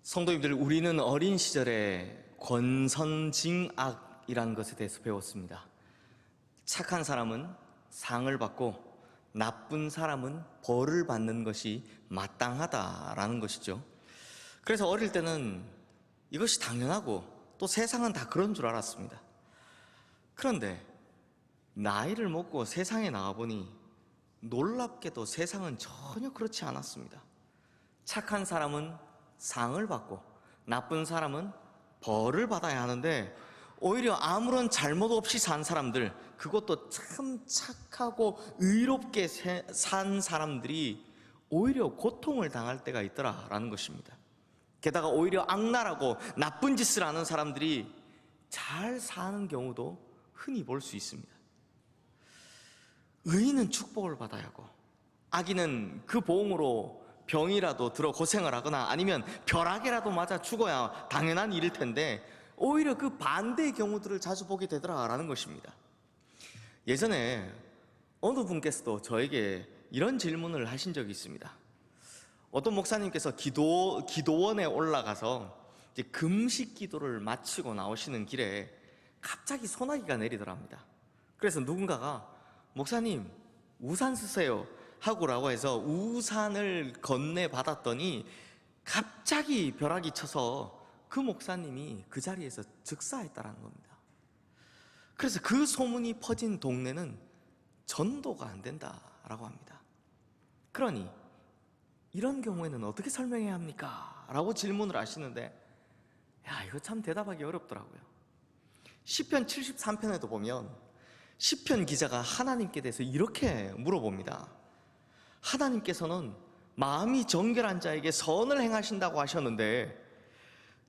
성도님들, 우리는 어린 시절에 권선징악이라는 것에 대해서 배웠습니다. 착한 사람은 상을 받고 나쁜 사람은 벌을 받는 것이 마땅하다라는 것이죠. 그래서 어릴 때는 이것이 당연하고 또 세상은 다 그런 줄 알았습니다. 그런데 나이를 먹고 세상에 나와보니 놀랍게도 세상은 전혀 그렇지 않았습니다. 착한 사람은 상을 받고 나쁜 사람은 벌을 받아야 하는데, 오히려 아무런 잘못 없이 산 사람들, 그것도 참 착하고 의롭게 산 사람들이 오히려 고통을 당할 때가 있더라라는 것입니다. 게다가 오히려 악랄하고 나쁜 짓을 하는 사람들이 잘 사는 경우도 흔히 볼 수 있습니다. 의인은 축복을 받아야 하고 악인은 그 보응으로 병이라도 들어 고생을 하거나 아니면 벼락이라도 맞아 죽어야 당연한 일일 텐데, 오히려 그 반대의 경우들을 자주 보게 되더라라는 것입니다. 예전에 어느 분께서도 저에게 이런 질문을 하신 적이 있습니다. 어떤 목사님께서 기도원에 올라가서 이제 금식 기도를 마치고 나오시는 길에 갑자기 소나기가 내리더랍니다. 그래서 누군가가 목사님 우산 쓰세요 하고라고 해서 우산을 건네받았더니 갑자기 벼락이 쳐서 그 목사님이 그 자리에서 즉사했다는 겁니다. 그래서 그 소문이 퍼진 동네는 전도가 안 된다라고 합니다. 그러니 이런 경우에는 어떻게 설명해야 합니까? 라고 질문을 하시는데, 이거 참 대답하기 어렵더라고요. 시편 73편에도 보면 시편 기자가 하나님께 대해서 이렇게 물어봅니다. 하나님께서는 마음이 정결한 자에게 선을 행하신다고 하셨는데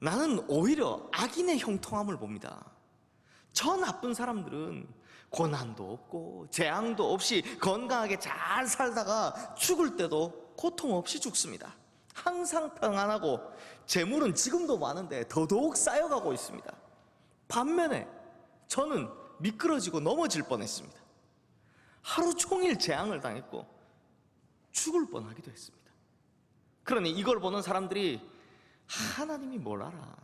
나는 오히려 악인의 형통함을 봅니다. 저 나쁜 사람들은 고난도 없고 재앙도 없이 건강하게 잘 살다가 죽을 때도 고통 없이 죽습니다. 항상 평안하고 재물은 지금도 많은데 더더욱 쌓여가고 있습니다. 반면에 저는 미끄러지고 넘어질 뻔했습니다. 하루 종일 재앙을 당했고 죽을 뻔하기도 했습니다. 그러니 이걸 보는 사람들이 하나님이 뭘 알아?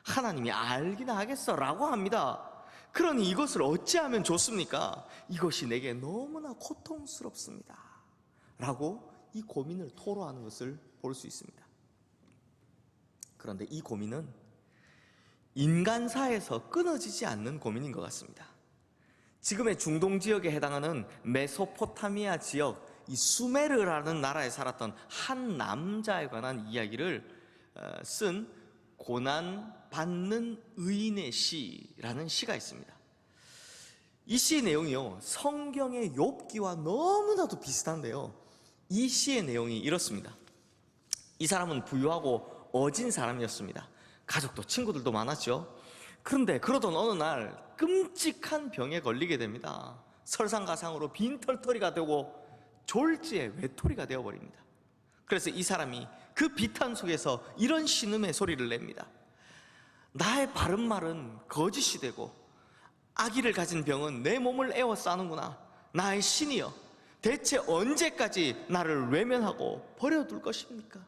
하나님이 알기나 하겠어? 라고 합니다. 그러니 이것을 어찌하면 좋습니까? 이것이 내게 너무나 고통스럽습니다. 라고 이 고민을 토로하는 것을 볼 수 있습니다. 그런데 이 고민은 인간사에서 끊어지지 않는 고민인 것 같습니다. 지금의 중동 지역에 해당하는 메소포타미아 지역, 이 수메르라는 나라에 살았던 한 남자에 관한 이야기를 쓴 고난받는 의인의 시라는 시가 있습니다. 이 시의 내용이요, 성경의 욥기와 너무나도 비슷한데요, 이 시의 내용이 이렇습니다. 이 사람은 부유하고 어진 사람이었습니다. 가족도 친구들도 많았죠. 그런데 그러던 어느 날 끔찍한 병에 걸리게 됩니다. 설상가상으로 빈털터리가 되고 졸지에 외톨이가 되어버립니다. 그래서 이 사람이 그 비탄 속에서 이런 신음의 소리를 냅니다. 나의 바른 말은 거짓이 되고 악의를 가진 병은 내 몸을 에워싸는구나. 나의 신이여, 대체 언제까지 나를 외면하고 버려둘 것입니까?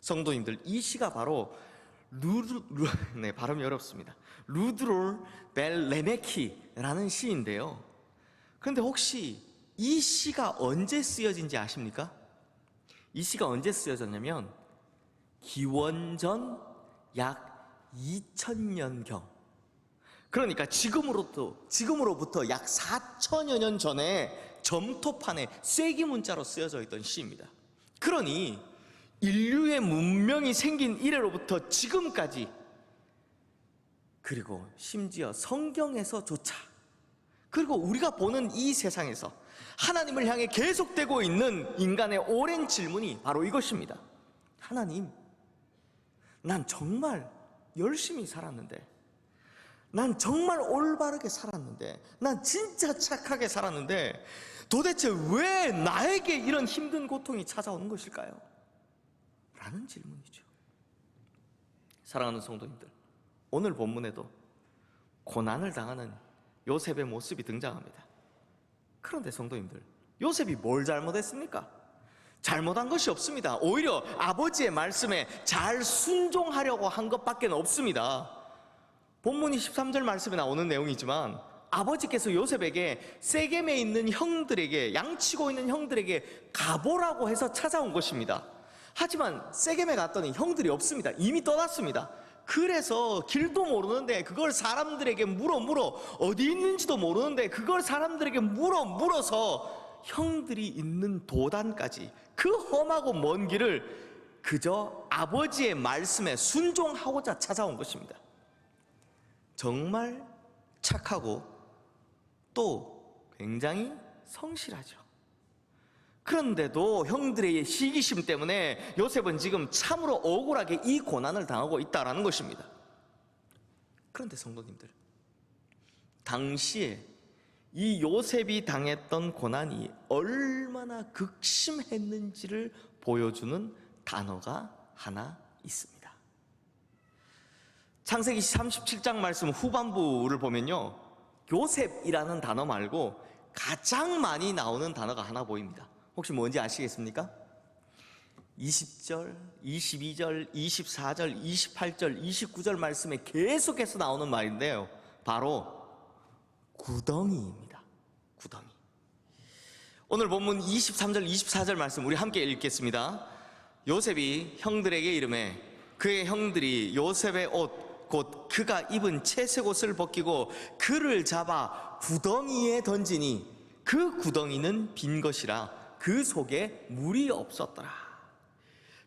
성도님들, 이 시가 바로 발음이 어렵습니다. 루드롤 벨 레메키라는 시인데요. 그런데 혹시 이 시가 언제 쓰여진지 아십니까? 이 시가 언제 쓰여졌냐면 기원전 약 2000년경, 그러니까 지금으로부터 약 4000여 년 전에 점토판에 쐐기 문자로 쓰여져 있던 시입니다. 그러니 인류의 문명이 생긴 이래로부터 지금까지, 그리고 심지어 성경에서조차, 그리고 우리가 보는 이 세상에서 하나님을 향해 계속되고 있는 인간의 오랜 질문이 바로 이것입니다. 하나님, 난 정말 열심히 살았는데, 난 정말 올바르게 살았는데, 난 진짜 착하게 살았는데 도대체 왜 나에게 이런 힘든 고통이 찾아오는 것일까요? 라는 질문이죠. 사랑하는 성도님들, 오늘 본문에도 고난을 당하는 요셉의 모습이 등장합니다. 그런데 성도님들, 요셉이 뭘 잘못했습니까? 잘못한 것이 없습니다. 오히려 아버지의 말씀에 잘 순종하려고 한 것밖에 없습니다. 본문 23절 말씀에 나오는 내용이지만 아버지께서 요셉에게 세겜에 있는 형들에게, 양치고 있는 형들에게 가보라고 해서 찾아온 것입니다. 하지만 세겜에 갔더니 형들이 없습니다. 이미 떠났습니다. 그래서 길도 모르는데 그걸 사람들에게 물어 어디 있는지도 모르는데 그걸 사람들에게 물어서 형들이 있는 도단까지 그 험하고 먼 길을 그저 아버지의 말씀에 순종하고자 찾아온 것입니다. 정말 착하고 또 굉장히 성실하죠. 그런데도 형들의 시기심 때문에 요셉은 지금 참으로 억울하게 이 고난을 당하고 있다는 것입니다. 그런데 성도님들, 당시에 이 요셉이 당했던 고난이 얼마나 극심했는지를 보여주는 단어가 하나 있습니다. 창세기 37장 말씀 후반부를 보면요, 요셉이라는 단어 말고 가장 많이 나오는 단어가 하나 보입니다. 혹시 뭔지 아시겠습니까? 20절, 22절, 24절, 28절, 29절 말씀에 계속해서 나오는 말인데요, 바로 구덩이입니다. 구덩이. 오늘 본문 23절, 24절 말씀 우리 함께 읽겠습니다. 요셉이 형들에게 이르매 그의 형들이 요셉의 옷 곧 그가 입은 채색 옷을 벗기고 그를 잡아 구덩이에 던지니 그 구덩이는 빈 것이라 그 속에 물이 없었더라.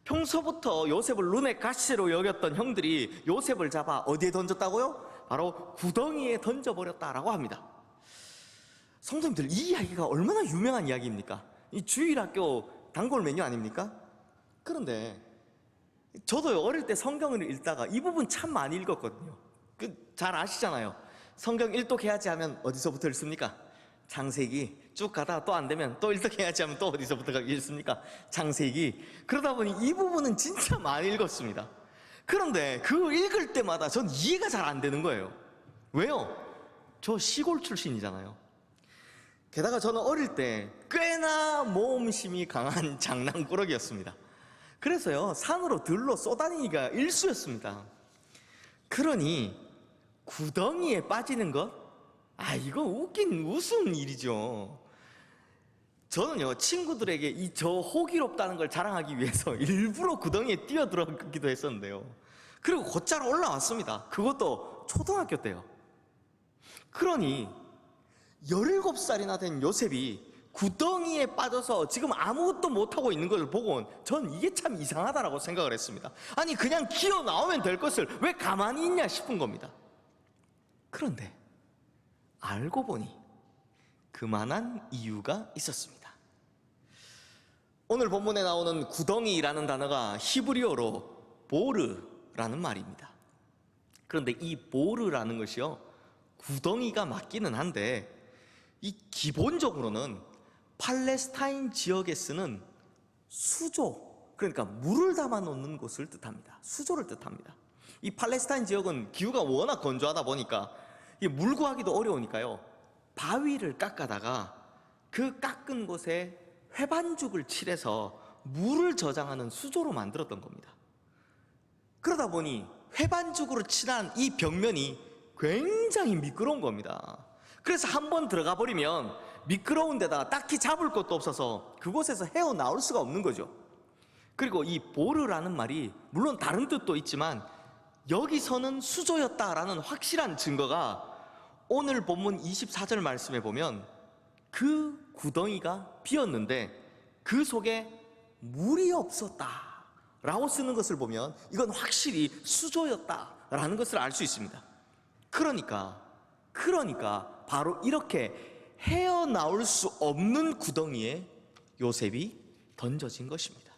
평소부터 요셉을 눈의 가시로 여겼던 형들이 요셉을 잡아 어디에 던졌다고요? 바로 구덩이에 던져버렸다라고 합니다. 성도님들, 이 이야기가 얼마나 유명한 이야기입니까? 이 주일학교 단골 메뉴 아닙니까? 그런데 저도 어릴 때 성경을 읽다가 이 부분 참 많이 읽었거든요. 잘 아시잖아요. 성경 일독해야지 하면 어디서부터 읽습니까? 창세기. 쭉 가다가 또 안 되면 또 일독해야지 하면 또 어디서부터 읽습니까? 창세기. 그러다 보니 이 부분은 진짜 많이 읽었습니다. 그런데 그 읽을 때마다 전 이해가 잘 안 되는 거예요. 왜요? 저 시골 출신이잖아요. 게다가 저는 어릴 때 꽤나 모험심이 강한 장난꾸러기였습니다. 그래서요, 산으로 들로 쏘다니기가 일쑤였습니다. 그러니 구덩이에 빠지는 것? 이거 우스운 일이죠. 저는요, 친구들에게 이 저 호기롭다는 걸 자랑하기 위해서 일부러 구덩이에 뛰어들어가기도 했었는데요, 그리고 곧잘 올라왔습니다. 그것도 초등학교 때요. 그러니 17살이나 된 요셉이 구덩이에 빠져서 지금 아무것도 못하고 있는 걸 보고 전 이게 참 이상하다라고 생각을 했습니다. 아니, 그냥 기어 나오면 될 것을 왜 가만히 있냐 싶은 겁니다. 그런데 알고 보니 그만한 이유가 있었습니다. 오늘 본문에 나오는 구덩이라는 단어가 히브리어로 보르라는 말입니다. 그런데 이 보르라는 것이요, 구덩이가 맞기는 한데 이 기본적으로는 팔레스타인 지역에 쓰는 수조, 그러니까 물을 담아 놓는 곳을 뜻합니다. 수조를 뜻합니다. 이 팔레스타인 지역은 기후가 워낙 건조하다 보니까 물 구하기도 어려우니까요, 바위를 깎아다가 그 깎은 곳에 회반죽을 칠해서 물을 저장하는 수조로 만들었던 겁니다. 그러다 보니 회반죽으로 칠한 이 벽면이 굉장히 미끄러운 겁니다. 그래서 한번 들어가 버리면 미끄러운 데다가 딱히 잡을 것도 없어서 그곳에서 헤어나올 수가 없는 거죠. 그리고 이 보르라는 말이 물론 다른 뜻도 있지만 여기서는 수조였다라는 확실한 증거가 오늘 본문 24절 말씀에 보면 그 구덩이가 비었는데 그 속에 물이 없었다라고 쓰는 것을 보면 이건 확실히 수조였다라는 것을 알 수 있습니다. 그러니까 바로 이렇게 헤어나올 수 없는 구덩이에 요셉이 던져진 것입니다.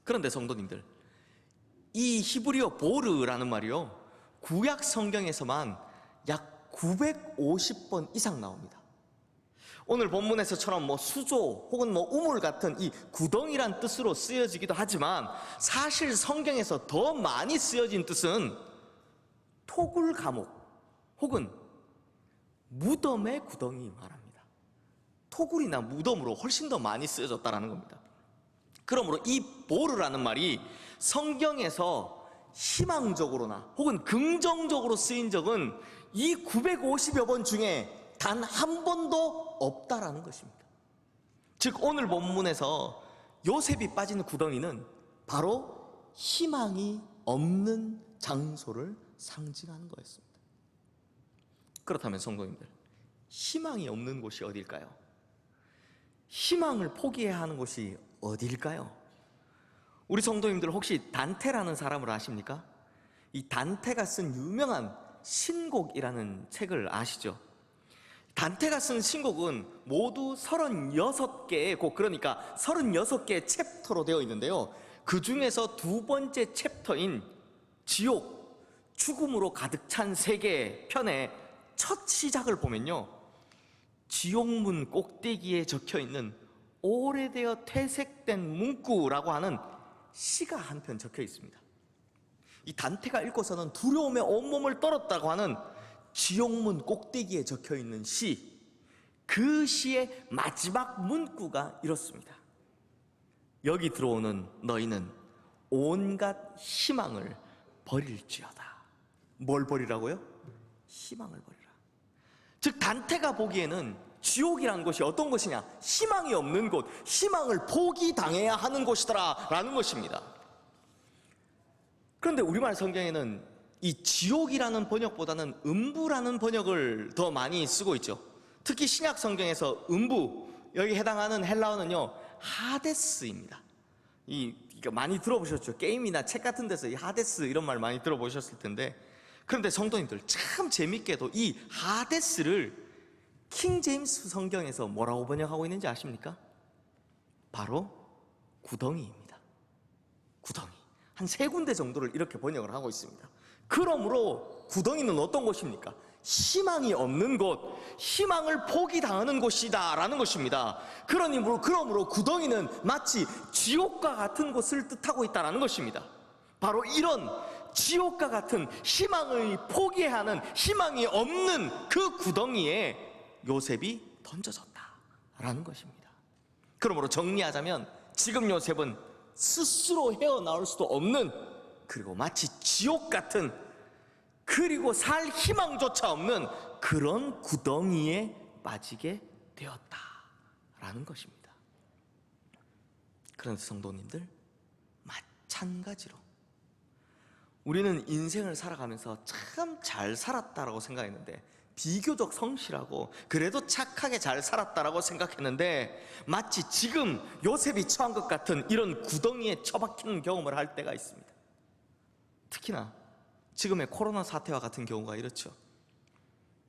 그런데 성도님들, 이 히브리어 보르라는 말이요, 구약 성경에서만 약 950번 이상 나옵니다. 오늘 본문에서처럼 수조 혹은 우물 같은 이 구덩이란 뜻으로 쓰여지기도 하지만 사실 성경에서 더 많이 쓰여진 뜻은 토굴 감옥 혹은 무덤의 구덩이 말합니다. 토굴이나 무덤으로 훨씬 더 많이 쓰여졌다는 겁니다. 그러므로 이 보르라는 말이 성경에서 희망적으로나 혹은 긍정적으로 쓰인 적은 이 950여 번 중에 단 한 번도 없다라는 것입니다. 즉 오늘 본문에서 요셉이 빠진 구덩이는 바로 희망이 없는 장소를 상징하는 거였습니다. 그렇다면 성도님들, 희망이 없는 곳이 어딜까요? 희망을 포기해야 하는 곳이 어딜까요? 우리 성도님들 혹시 단테라는 사람을 아십니까? 이 단테가 쓴 유명한 신곡이라는 책을 아시죠? 단테가 쓴 신곡은 모두 36개의 곡, 그러니까 36개의 챕터로 되어 있는데요, 그 중에서 두 번째 챕터인 지옥, 죽음으로 가득 찬 세계 편의 첫 시작을 보면요, 지옥문 꼭대기에 적혀있는 오래되어 퇴색된 문구라고 하는 시가 한 편 적혀 있습니다. 이 단테가 읽고서는 두려움에 온몸을 떨었다고 하는 지옥문 꼭대기에 적혀 있는 시, 그 시의 마지막 문구가 이렇습니다. 여기 들어오는 너희는 온갖 희망을 버릴지어다. 뭘 버리라고요? 희망을 버리라. 즉 단테가 보기에는 지옥이라는 곳이 어떤 곳이냐? 희망이 없는 곳, 희망을 포기당해야 하는 곳이더라 라는 것입니다. 그런데 우리말 성경에는 이 지옥이라는 번역보다는 음부라는 번역을 더 많이 쓰고 있죠. 특히 신약 성경에서 음부, 여기 해당하는 헬라어는요 하데스입니다. 이거 많이 들어보셨죠? 게임이나 책 같은 데서 이 하데스 이런 말 많이 들어보셨을 텐데, 그런데 성도님들 참 재밌게도 이 하데스를 킹 제임스 성경에서 뭐라고 번역하고 있는지 아십니까? 바로 구덩이입니다. 구덩이. 한 3군데 정도를 이렇게 번역을 하고 있습니다. 그러므로 구덩이는 어떤 곳입니까? 희망이 없는 곳, 희망을 포기당하는 곳이다 라는 것입니다. 그러므로 구덩이는 마치 지옥과 같은 곳을 뜻하고 있다는 것입니다. 바로 이런 지옥과 같은 희망을 포기해야 하는, 희망이 없는 그 구덩이에 요셉이 던져졌다라는 것입니다. 그러므로 정리하자면 지금 요셉은 스스로 헤어나올 수도 없는, 그리고 마치 지옥 같은, 그리고 살 희망조차 없는 그런 구덩이에 빠지게 되었다라는 것입니다. 그런데 성도님들, 마찬가지로 우리는 인생을 살아가면서 참 잘 살았다라고 생각했는데, 비교적 성실하고 그래도 착하게 잘 살았다라고 생각했는데, 마치 지금 요셉이 처한 것 같은 이런 구덩이에 처박히는 경험을 할 때가 있습니다. 특히나 지금의 코로나 사태와 같은 경우가 이렇죠.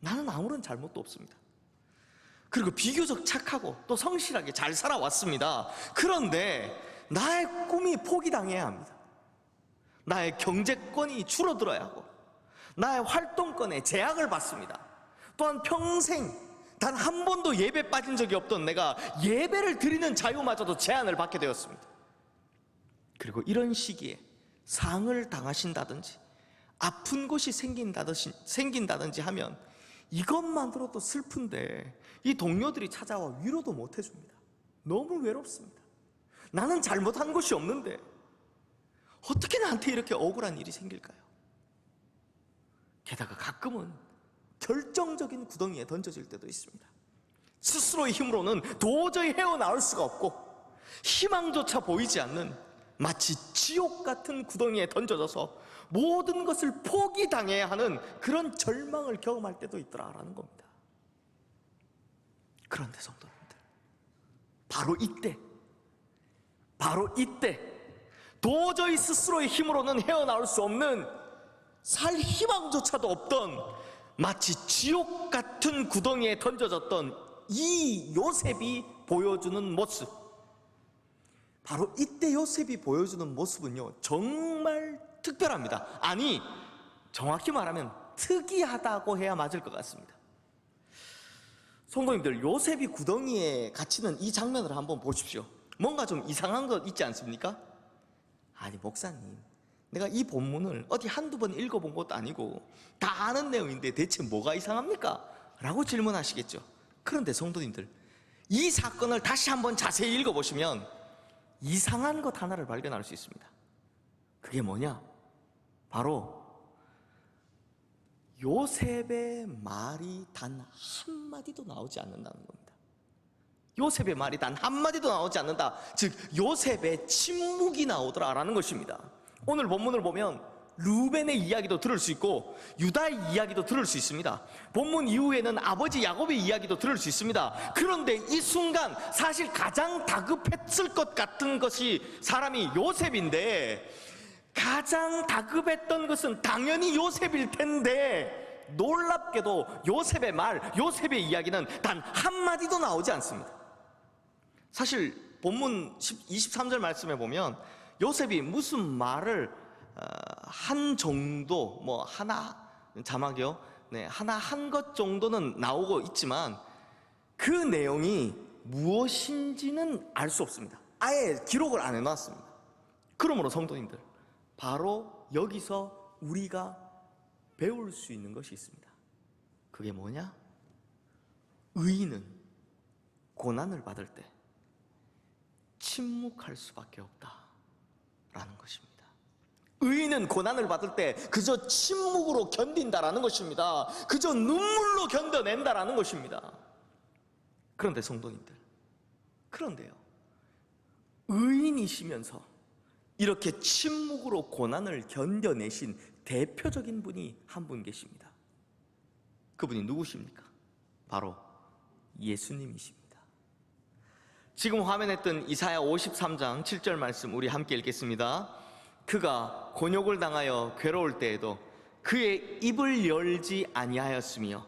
나는 아무런 잘못도 없습니다. 그리고 비교적 착하고 또 성실하게 잘 살아왔습니다. 그런데 나의 꿈이 포기당해야 합니다. 나의 경제권이 줄어들어야 하고 나의 활동권에 제약을 받습니다. 또한 평생 단 한 번도 예배 빠진 적이 없던 내가 예배를 드리는 자유마저도 제한을 받게 되었습니다. 그리고 이런 시기에 상을 당하신다든지 아픈 곳이 생긴다든지 하면 이것만으로도 슬픈데 이 동료들이 찾아와 위로도 못 해줍니다. 너무 외롭습니다. 나는 잘못한 것이 없는데 어떻게 나한테 이렇게 억울한 일이 생길까요? 게다가 가끔은 결정적인 구덩이에 던져질 때도 있습니다. 스스로의 힘으로는 도저히 헤어나올 수가 없고 희망조차 보이지 않는 마치 지옥 같은 구덩이에 던져져서 모든 것을 포기당해야 하는 그런 절망을 경험할 때도 있더라라는 겁니다. 그런데 성도님들, 바로 이때 도저히 스스로의 힘으로는 헤어나올 수 없는, 살 희망조차도 없던 마치 지옥 같은 구덩이에 던져졌던 이 요셉이 보여주는 모습, 바로 이때 요셉이 보여주는 모습은요 정말 특별합니다. 아니, 정확히 말하면 특이하다고 해야 맞을 것 같습니다. 성도님들, 요셉이 구덩이에 갇히는 이 장면을 한번 보십시오. 뭔가 좀 이상한 것 있지 않습니까? 아니 목사님, 내가 이 본문을 어디 한두 번 읽어본 것도 아니고 다 아는 내용인데 대체 뭐가 이상합니까? 라고 질문하시겠죠. 그런데 성도님들, 이 사건을 다시 한번 자세히 읽어보시면 이상한 것 하나를 발견할 수 있습니다. 그게 뭐냐? 바로 요셉의 말이 단 한마디도 나오지 않는다는 겁니다. 요셉의 말이 단 한마디도 나오지 않는다. 즉 요셉의 침묵이 나오더라라는 것입니다. 오늘 본문을 보면 루벤의 이야기도 들을 수 있고 유다의 이야기도 들을 수 있습니다. 본문 이후에는 아버지 야곱의 이야기도 들을 수 있습니다. 그런데 이 순간 사실 가장 다급했을 것 같은 것이 사람이 요셉인데, 가장 다급했던 것은 당연히 요셉일 텐데 놀랍게도 요셉의 말, 요셉의 이야기는 단 한마디도 나오지 않습니다. 사실 본문 23절 말씀에 보면 요셉이 무슨 말을 한 정도, 뭐 하나, 자막이요, 하나 한 것 정도는 나오고 있지만 그 내용이 무엇인지는 알 수 없습니다. 아예 기록을 안 해놨습니다. 그러므로 성도님들, 바로 여기서 우리가 배울 수 있는 것이 있습니다. 그게 뭐냐? 의인은 고난을 받을 때 침묵할 수밖에 없다라는 것입니다. 의인은 고난을 받을 때 그저 침묵으로 견딘다라는 것입니다. 그저 눈물로 견뎌낸다라는 것입니다. 그런데 성도님들, 그런데요, 의인이시면서 이렇게 침묵으로 고난을 견뎌내신 대표적인 분이 한 분 계십니다. 그분이 누구십니까? 바로 예수님이십니다. 지금 화면에 뜬 이사야 53장 7절 말씀 우리 함께 읽겠습니다. 그가 곤욕을 당하여 괴로울 때에도 그의 입을 열지 아니하였으며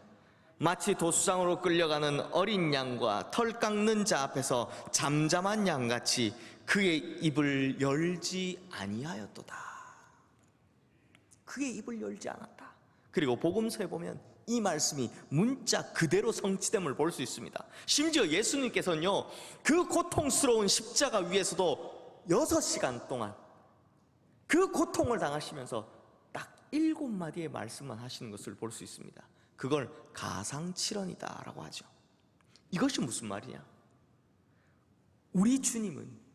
마치 도수장으로 끌려가는 어린 양과 털 깎는 자 앞에서 잠잠한 양같이 그의 입을 열지 아니하였도다. 그의 입을 열지 않았다. 그리고 복음서에 보면 이 말씀이 문자 그대로 성취됨을 볼 수 있습니다. 심지어 예수님께서는요, 그 고통스러운 십자가 위에서도 6시간 동안 그 고통을 당하시면서 딱 7마디의 말씀만 하시는 것을 볼 수 있습니다. 그걸 가상칠언이다 라고 하죠. 이것이 무슨 말이냐? 우리 주님은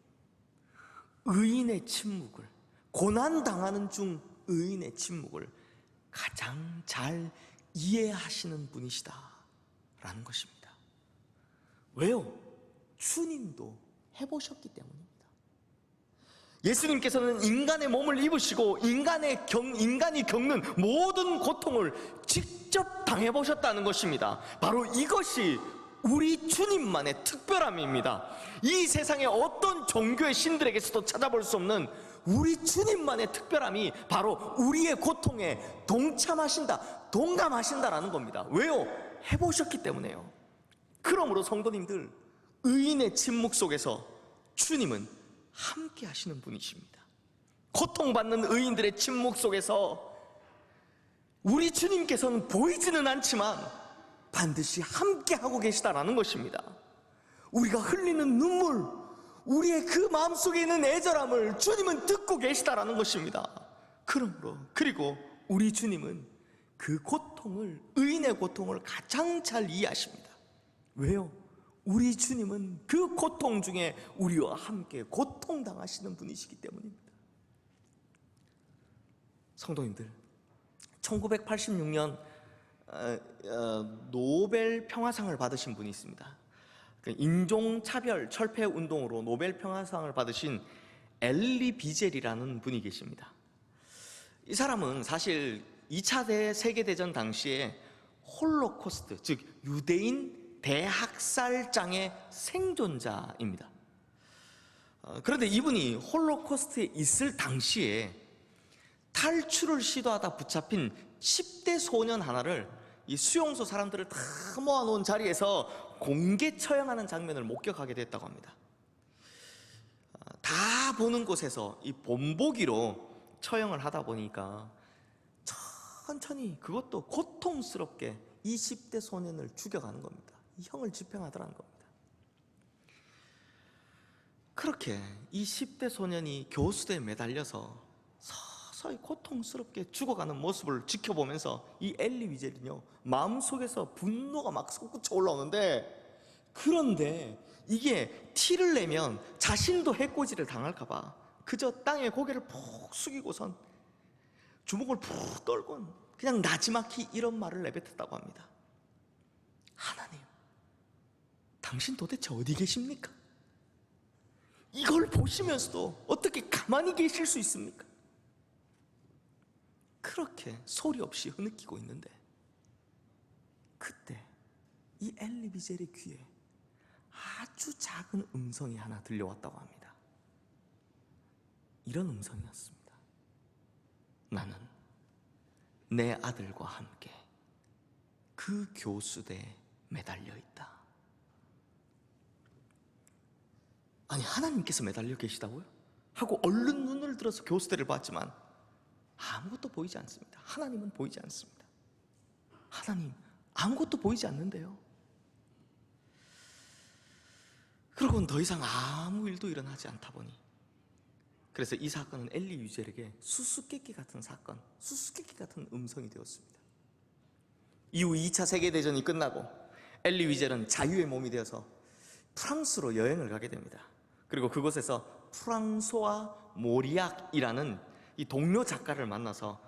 의인의 침묵을, 고난당하는 중 의인의 침묵을 가장 잘 이해하시는 분이시다 라는 것입니다. 왜요? 주님도 해보셨기 때문입니다. 예수님께서는 인간의 몸을 입으시고 인간이 겪는 모든 고통을 직접 당해보셨다는 것입니다. 바로 이것이 우리 주님만의 특별함입니다. 이 세상의 어떤 종교의 신들에게서도 찾아볼 수 없는 우리 주님만의 특별함이 바로 우리의 고통에 동참하신다, 동감하신다라는 겁니다. 왜요? 해보셨기 때문에요. 그러므로 성도님들, 의인의 침묵 속에서 주님은 함께 하시는 분이십니다. 고통받는 의인들의 침묵 속에서 우리 주님께서는 보이지는 않지만 반드시 함께 하고 계시다라는 것입니다. 우리가 흘리는 눈물, 우리의 그 마음속에 있는 애절함을 주님은 듣고 계시다라는 것입니다. 그리고 우리 주님은 그 고통을, 의인의 고통을 가장 잘 이해하십니다. 왜요? 우리 주님은 그 고통 중에 우리와 함께 고통당하시는 분이시기 때문입니다. 성도님들, 1986년 노벨 평화상을 받으신 분이 있습니다. 인종차별 철폐 운동으로 노벨 평화상을 받으신 엘리 비젤이라는 분이 계십니다. 이 사람은 사실 2차 세계대전 당시에 홀로코스트, 즉 유대인 대학살장의 생존자입니다. 그런데 이분이 홀로코스트에 있을 당시에 탈출을 시도하다 붙잡힌 10대 소년 하나를 이 수용소 사람들을 다 모아놓은 자리에서 공개 처형하는 장면을 목격하게 됐다고 합니다. 다 보는 곳에서 이 본보기로 처형을 하다 보니까 천천히, 그것도 고통스럽게 이 10대 소년을 죽여가는 겁니다. 이 형을 집행하더라는 겁니다. 그렇게 이 10대 소년이 교수대에 매달려서 서서히 고통스럽게 죽어가는 모습을 지켜보면서 이 엘리 위젤은요, 마음속에서 분노가 막 솟구쳐 올라오는데, 그런데 이게 티를 내면 자신도 해코지를 당할까 봐 그저 땅에 고개를 푹 숙이고선 주먹을 푹 떨곤 그냥 나지막히 이런 말을 내뱉었다고 합니다. 하나님, 당신 도대체 어디 계십니까? 이걸 보시면서도 어떻게 가만히 계실 수 있습니까? 그렇게 소리 없이 흐느끼고 있는데 그때 이 엘리 위젤의 귀에 아주 작은 음성이 하나 들려왔다고 합니다. 이런 음성이었습니다. 나는 내 아들과 함께 그 교수대에 매달려 있다. 아니, 하나님께서 매달려 계시다고요? 하고 얼른 눈을 들어서 교수대를 봤지만 아무것도 보이지 않습니다. 하나님은 보이지 않습니다. 하나님, 아무것도 보이지 않는데요. 그러고는 더 이상 아무 일도 일어나지 않다 보니 그래서 이 사건은 엘리 위젤에게 수수께끼 같은 사건, 수수께끼 같은 음성이 되었습니다. 이후 2차 세계대전이 끝나고 엘리 위젤은 자유의 몸이 되어서 프랑스로 여행을 가게 됩니다. 그리고 그곳에서 프랑소와 모리악이라는 이 동료 작가를 만나서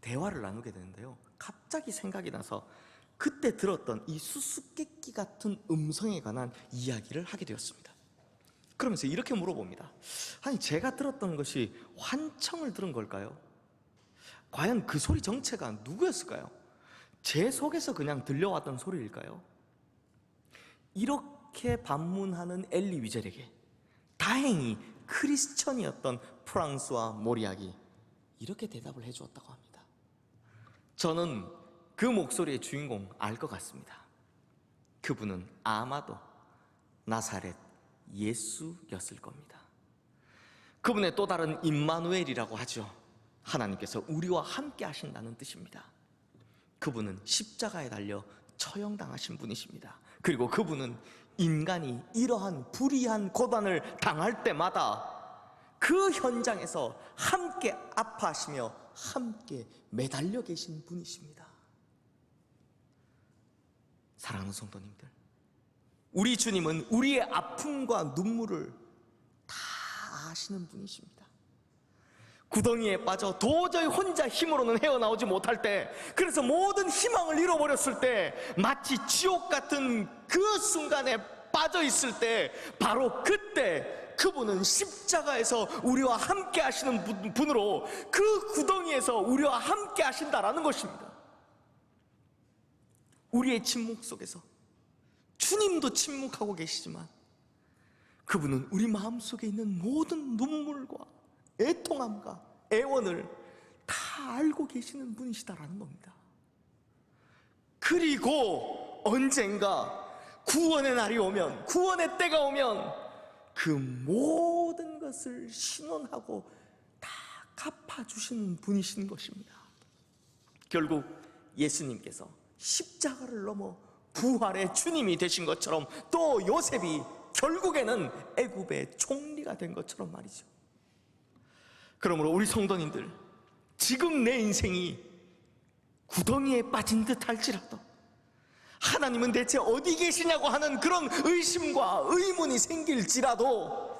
대화를 나누게 되는데요. 갑자기 생각이 나서 그때 들었던 이 수수께끼 같은 음성에 관한 이야기를 하게 되었습니다. 그러면서 이렇게 물어봅니다. 아니, 제가 들었던 것이 환청을 들은 걸까요? 과연 그 소리 정체가 누구였을까요? 제 속에서 그냥 들려왔던 소리일까요? 이렇게 반문하는 엘리 위젤에게 다행히 크리스천이었던 프랑스와 모리악이 이렇게 대답을 해주었다고 합니다. 저는 그 목소리의 주인공 알 것 같습니다. 그분은 아마도 나사렛 예수였을 겁니다. 그분의 또 다른 임마누엘이라고 하죠. 하나님께서 우리와 함께 하신다는 뜻입니다. 그분은 십자가에 달려 처형당하신 분이십니다. 그리고 그분은 인간이 이러한 불의한 고단을 당할 때마다 그 현장에서 함께 아파하시며 함께 매달려 계신 분이십니다. 사랑하는 성도님들, 우리 주님은 우리의 아픔과 눈물을 다 아시는 분이십니다. 구덩이에 빠져 도저히 혼자 힘으로는 헤어나오지 못할 때, 그래서 모든 희망을 잃어버렸을 때, 마치 지옥 같은 그 순간에 빠져 있을 때, 바로 그때 그분은 십자가에서 우리와 함께 하시는 분으로 그 구덩이에서 우리와 함께 하신다라는 것입니다. 우리의 침묵 속에서 주님도 침묵하고 계시지만 그분은 우리 마음속에 있는 모든 눈물과 애통함과 애원을 다 알고 계시는 분이시다라는 겁니다. 그리고 언젠가 구원의 날이 오면, 구원의 때가 오면 그 모든 것을 신원하고 다 갚아주시는 분이신 것입니다. 결국 예수님께서 십자가를 넘어 부활의 주님이 되신 것처럼, 또 요셉이 결국에는 애굽의 총리가 된 것처럼 말이죠. 그러므로 우리 성도님들, 지금 내 인생이 구덩이에 빠진 듯 할지라도 하나님은 대체 어디 계시냐고 하는 그런 의심과 의문이 생길지라도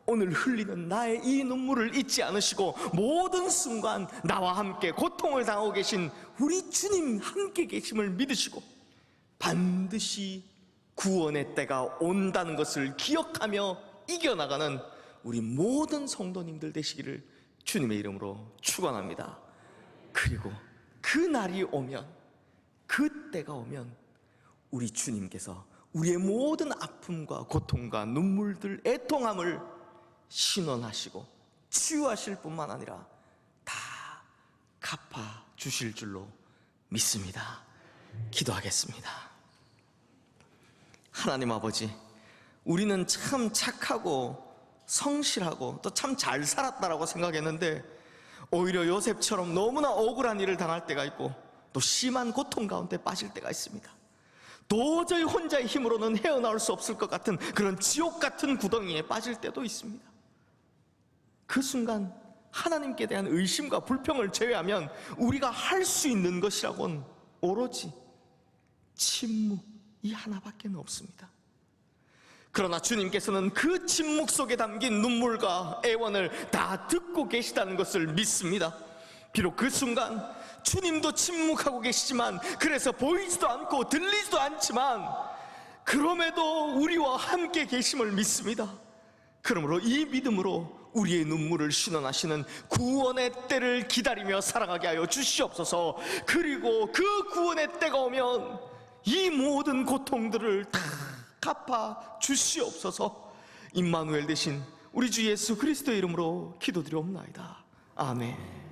오늘 흘리는 나의 이 눈물을 잊지 않으시고 모든 순간 나와 함께 고통을 당하고 계신 우리 주님 함께 계심을 믿으시고 반드시 구원의 때가 온다는 것을 기억하며 이겨나가는 우리 모든 성도님들 되시기를 주님의 이름으로 축원합니다. 그리고 그 날이 오면, 그 때가 오면 우리 주님께서 우리의 모든 아픔과 고통과 눈물들, 애통함을 신원하시고 치유하실 뿐만 아니라 다 갚아 주실 줄로 믿습니다. 기도하겠습니다. 하나님 아버지, 우리는 참 착하고 성실하고 또 참 잘 살았다라고 생각했는데 오히려 요셉처럼 너무나 억울한 일을 당할 때가 있고 또 심한 고통 가운데 빠질 때가 있습니다. 도저히 혼자의 힘으로는 헤어나올 수 없을 것 같은 그런 지옥 같은 구덩이에 빠질 때도 있습니다. 그 순간 하나님께 대한 의심과 불평을 제외하면 우리가 할 수 있는 것이라고는 오로지 침묵 이 하나밖에 없습니다. 그러나 주님께서는 그 침묵 속에 담긴 눈물과 애원을 다 듣고 계시다는 것을 믿습니다. 비록 그 순간 주님도 침묵하고 계시지만, 그래서 보이지도 않고 들리지도 않지만, 그럼에도 우리와 함께 계심을 믿습니다. 그러므로 이 믿음으로 우리의 눈물을 신원하시는 구원의 때를 기다리며 살아가게 하여 주시옵소서. 그리고 그 구원의 때가 오면 이 모든 고통들을 다 갚아 주시옵소서. 임마누엘 되신 우리 주 예수 그리스도의 이름으로 기도드리옵나이다. 아멘.